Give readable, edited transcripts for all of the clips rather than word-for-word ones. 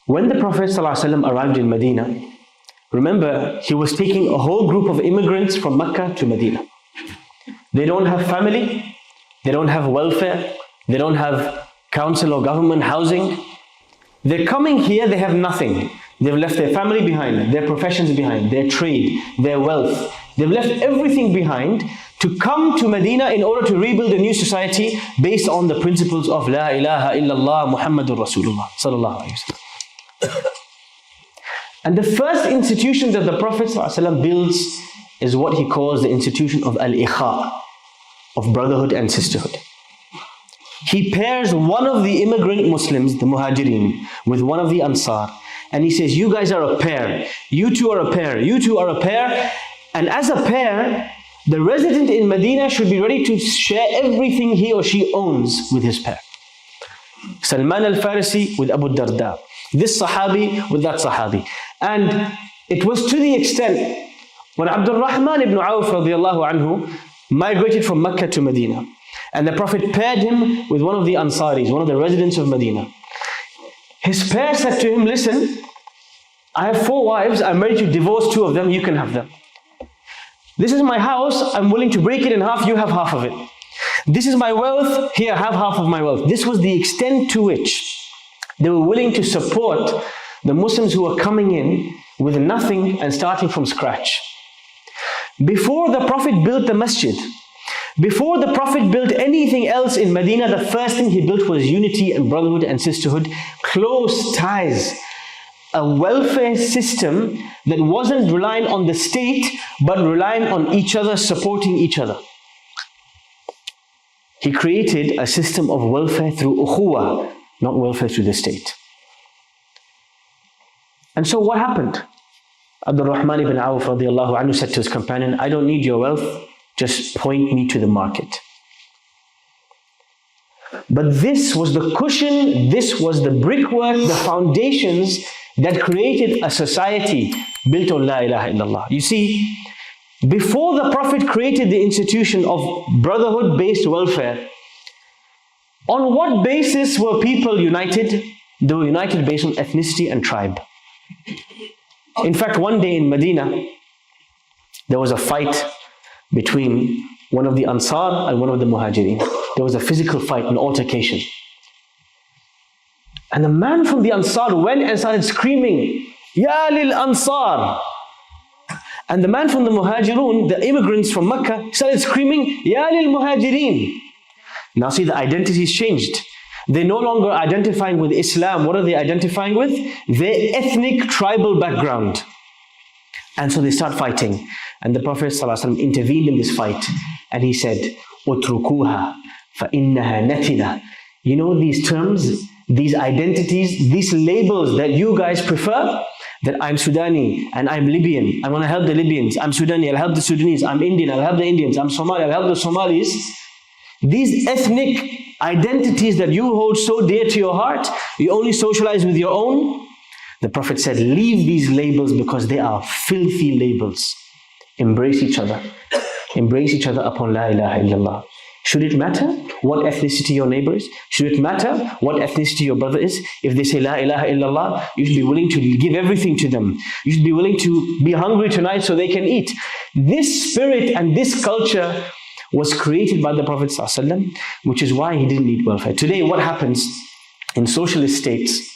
When the Prophet ﷺ arrived in Medina, remember, he was taking a whole group of immigrants from Mecca to Medina. They don't have family, they don't have welfare, they don't have council or government housing. They're coming here, they have nothing. They've left their family behind, their professions behind, their trade, their wealth. They've left everything behind to come to Medina in order to rebuild a new society based on the principles of La ilaha illallah Muhammadur Rasulullah sallallahu alayhi wa sallam. And the first institution that the Prophet ﷺ builds is what he calls the institution of al-ikha, of brotherhood and sisterhood. He pairs one of the immigrant Muslims, the Muhajirin, with one of the Ansar, and he says, you guys are a pair, you two are a pair, you two are a pair, and as a pair, the resident in Medina should be ready to share everything he or she owns with his pair. Salman al-Farisi with Abu Darda, this Sahabi with that Sahabi. And it was to the extent when Abdul Rahman ibn Auf radiallahu anhu migrated from Mecca to Medina, and the Prophet paired him with one of the Ansaris, one of the residents of Medina. His pair said to him, listen, I have 4 wives, I'm ready to divorce 2 of them, you can have them. This is my house, I'm willing to break it in half, you have half of it. This is my wealth, here, have half of my wealth. This was the extent to which they were willing to support the Muslims who were coming in with nothing and starting from scratch. Before the Prophet built the Masjid, before the Prophet built anything else in Medina, the first thing he built was unity and brotherhood and sisterhood, close ties, a welfare system that wasn't relying on the state, but relying on each other, supporting each other. He created a system of welfare through ukhuwah, not welfare through the state. And so what happened? Abdul Rahman ibn Auf radiallahu anhu said to his companion, I don't need your wealth, just point me to the market. But this was the cushion, this was the brickwork, the foundations that created a society built on La ilaha illallah. You see, before the Prophet created the institution of brotherhood-based welfare, on what basis were people united? They were united based on ethnicity and tribe. In fact, one day in Medina, there was a fight between one of the Ansar and one of the Muhajirin. There was a physical fight, an altercation. And the man from the Ansar went and started screaming, Ya lil Ansar. And the man from the Muhajirun, the immigrants from Mecca, started screaming, Ya lil Muhajirin. Now see, the identities changed. They're no longer identifying with Islam. What are they identifying with? Their ethnic, tribal background. And so they start fighting. And the Prophet ﷺ intervened in this fight. And he said, Utrukuha فَإِنَّهَا نَتِنَا. You know these terms, these identities, these labels that you guys prefer? That I'm Sudani and I'm Libyan. I want to help the Libyans. I'm Sudani, I'll help the Sudanese. I'm Indian, I'll help the Indians. I'm Somali, I'll help the Somalis. These ethnic identities that you hold so dear to your heart, you only socialize with your own. The Prophet said, leave these labels because they are filthy labels. Embrace each other. Embrace each other upon La ilaha illallah. Should it matter what ethnicity your neighbor is? Should it matter what ethnicity your brother is? If they say La ilaha illallah, you should be willing to give everything to them. You should be willing to be hungry tonight so they can eat. This spirit and this culture was created by the Prophet ﷺ, which is why he didn't need welfare. Today, what happens in socialist states?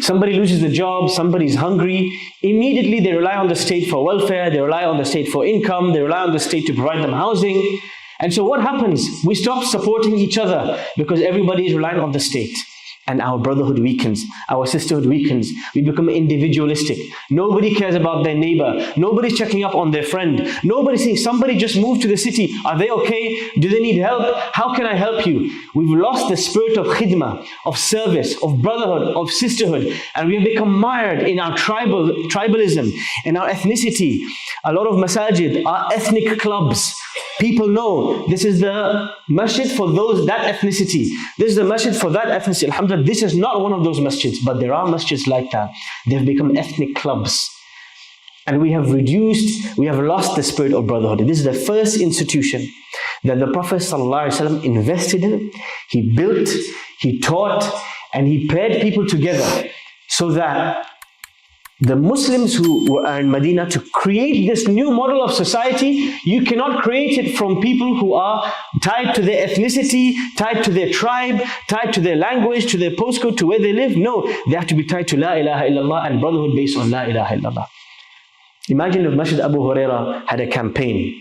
Somebody loses a job, somebody's hungry, immediately they rely on the state for welfare, they rely on the state for income, they rely on the state to provide them housing. And so what happens? We stop supporting each other because everybody is relying on the state. And our brotherhood weakens, our sisterhood weakens. We become individualistic. Nobody cares about their neighbor. Nobody's checking up on their friend. Nobody's saying, somebody just moved to the city. Are they okay? Do they need help? How can I help you? We've lost the spirit of khidmah, of service, of brotherhood, of sisterhood. And we have become mired in our tribalism, in our ethnicity. A lot of masajid are ethnic clubs. People know this is the masjid for that ethnicity. This is the masjid for that ethnicity. Alhamdulillah, this is not one of those masjids, but there are masjids like that. They've become ethnic clubs. And we have lost the spirit of brotherhood. This is the first institution that the Prophet ﷺ invested in. He built, he taught, and he paired people together so that the Muslims who were in Medina, to create this new model of society, you cannot create it from people who are tied to their ethnicity, tied to their tribe, tied to their language, to their postcode, to where they live. No, they have to be tied to La ilaha illallah and brotherhood based on La ilaha illallah. Imagine if Masjid Abu Huraira had a campaign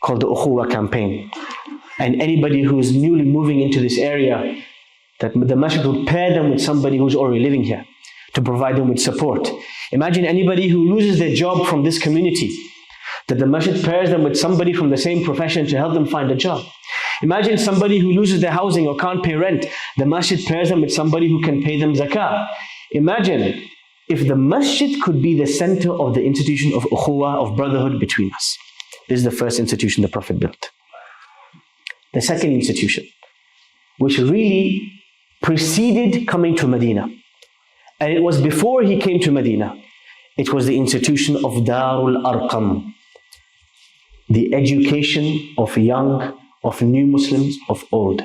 called the Ukhuwa campaign, and anybody who's newly moving into this area, that the Masjid would pair them with somebody who's already living here to provide them with support. Imagine anybody who loses their job from this community, that the Masjid pairs them with somebody from the same profession to help them find a job. Imagine somebody who loses their housing or can't pay rent, the Masjid pairs them with somebody who can pay them zakah. Imagine if the Masjid could be the center of the institution of ukhuwah, of brotherhood between us. This is the first institution the Prophet built. The second institution, which really preceded coming to Medina, and it was before he came to Medina, it was the institution of Darul Arqam, the education of young, of new Muslims, of old.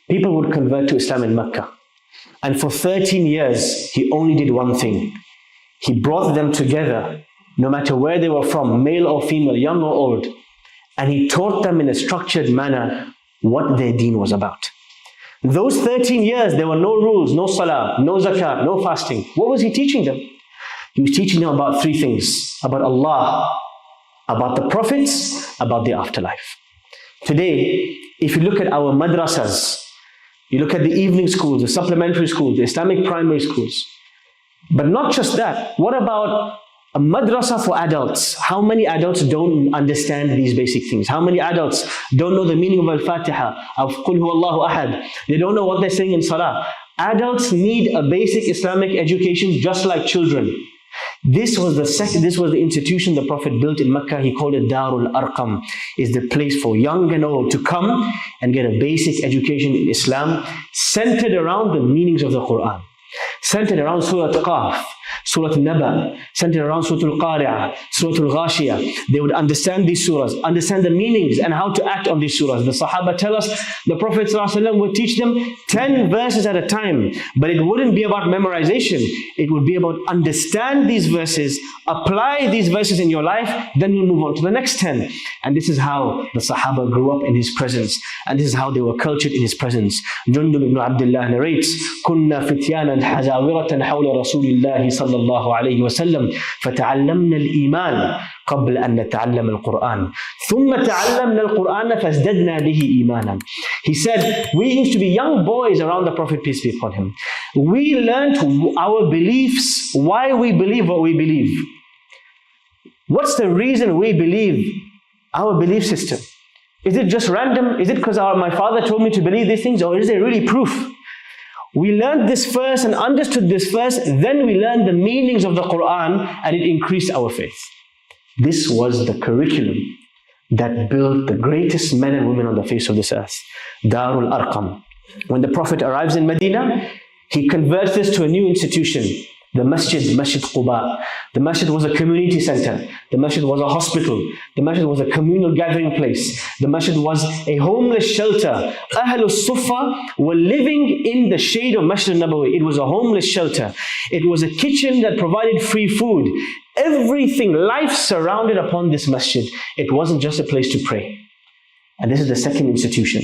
People would convert to Islam in Mecca, and for 13 years he only did one thing. He brought them together, no matter where they were from, male or female, young or old, and he taught them in a structured manner what their deen was about. Those 13 years, there were no rules, no salah, no zakat, no fasting. What was he teaching them? He was teaching them about three things: about Allah, about the prophets, about the afterlife. Today, if you look at our madrasas, you look at the evening schools, the supplementary schools, the Islamic primary schools, but not just that. What about a madrasa for adults? How many adults don't understand these basic things? How many adults don't know the meaning of Al-Fatiha, of Qul Huwallahu Ahad? They don't know what they're saying in Salah. Adults need a basic Islamic education just like children. This was the institution the Prophet built in Mecca. He called it Darul Arqam. Is the place for young and old to come and get a basic education in Islam, centered around the meanings of the Quran, centered around Surah Qaf, Surah Naba, centered around Surah Al-Qari'ah, Surah Al-Ghashiyah. They would understand these surahs, understand the meanings and how to act on these surahs. The Sahaba tell us the Prophet ﷺ would teach them 10 verses at a time, but it wouldn't be about memorization. It would be about understand these verses, apply these verses in your life, then you'll move on to the next 10. And this is how the Sahaba grew up in his presence, and this is how they were cultured in his presence. Jundub ibn Abdullah narrates, كنا فتيانا حزاورة حول رسول الله صلى الله عليه وسلم فتعلمنا الإيمان قبل أن نتعلم القرآن ثم تعلمنا القرآن فازددنا به إيمانا. He said, we used to be young boys around the Prophet, peace be upon him. We learned our beliefs, why we believe what we believe. What's the reason we believe our belief system? Is it just random? Is it because my father told me to believe these things, or is there really proof? We learned this first and understood this first, then we learned the meanings of the Quran, and it increased our faith. This was the curriculum that built the greatest men and women on the face of this earth. Darul Arqam. When the Prophet arrives in Medina, he converts this to a new institution. The Masjid, Masjid Quba. The Masjid was a community center. The Masjid was a hospital. The Masjid was a communal gathering place. The Masjid was a homeless shelter. Ahlul Sufa were living in the shade of Masjid al-Nabawi. It was a homeless shelter. It was a kitchen that provided free food. Everything, life surrounded upon this Masjid. It wasn't just a place to pray. And this is the second institution.